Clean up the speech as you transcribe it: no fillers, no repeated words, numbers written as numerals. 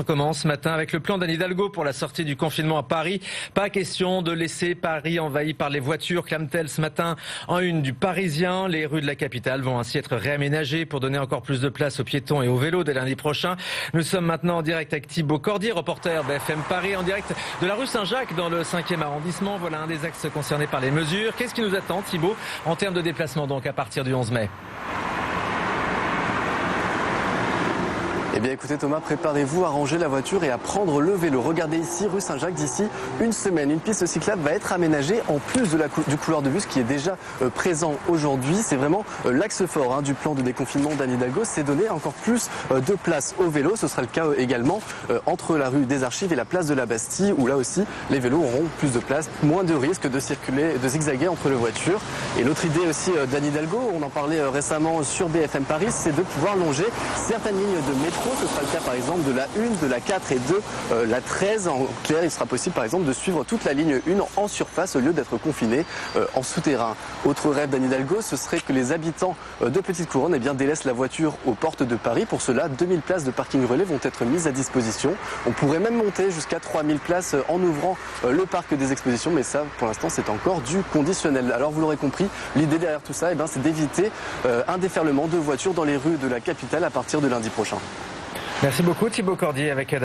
commence ce matin avec le plan d'Anne Hidalgo pour la sortie du confinement à Paris. Pas question de laisser Paris envahi par les voitures, clame-t-elle ce matin en une du Parisien. Les rues de la capitale vont ainsi être réaménagées pour donner encore plus de place aux piétons et aux vélos dès lundi prochain. Nous sommes maintenant en direct avec Thibaut Cordier, reporter BFM Paris, en direct de la rue Saint-Jacques dans le 5e arrondissement. Voilà un des axes concernés par les mesures. Qu'est-ce qui nous attend, Thibaut, en termes de déplacement donc à partir du 11 mai? Eh bien écoutez Thomas, préparez-vous à ranger la voiture et à prendre le vélo. Regardez ici, rue Saint-Jacques, d'ici une semaine. Une piste cyclable va être aménagée en plus de du couloir de bus qui est déjà présent aujourd'hui. C'est vraiment l'axe fort du plan de déconfinement d'Anne Hidalgo, c'est donner encore plus de place au vélo. Ce sera le cas également entre la rue des Archives et la place de la Bastille, où là aussi les vélos auront plus de place, moins de risques de circuler, de zigzaguer entre les voitures. Et l'autre idée aussi d'Anne Hidalgo, on en parlait récemment sur BFM Paris, c'est de pouvoir longer certaines lignes de métro. Ce sera le cas par exemple de la 1, de la 4 et de la 13. En clair, il sera possible par exemple de suivre toute la ligne 1 en surface au lieu d'être confiné en souterrain. Autre rêve d'Anne Hidalgo, ce serait que les habitants de Petite Couronne délaissent la voiture aux portes de Paris. Pour cela, 2000 places de parking relais vont être mises à disposition. On pourrait même monter jusqu'à 3000 places en ouvrant le parc des expositions, mais ça pour l'instant c'est encore du conditionnel. Alors vous l'aurez compris, l'idée derrière tout ça, c'est d'éviter un déferlement de voitures dans les rues de la capitale à partir de lundi prochain. Merci beaucoup Thibaut Cordier avec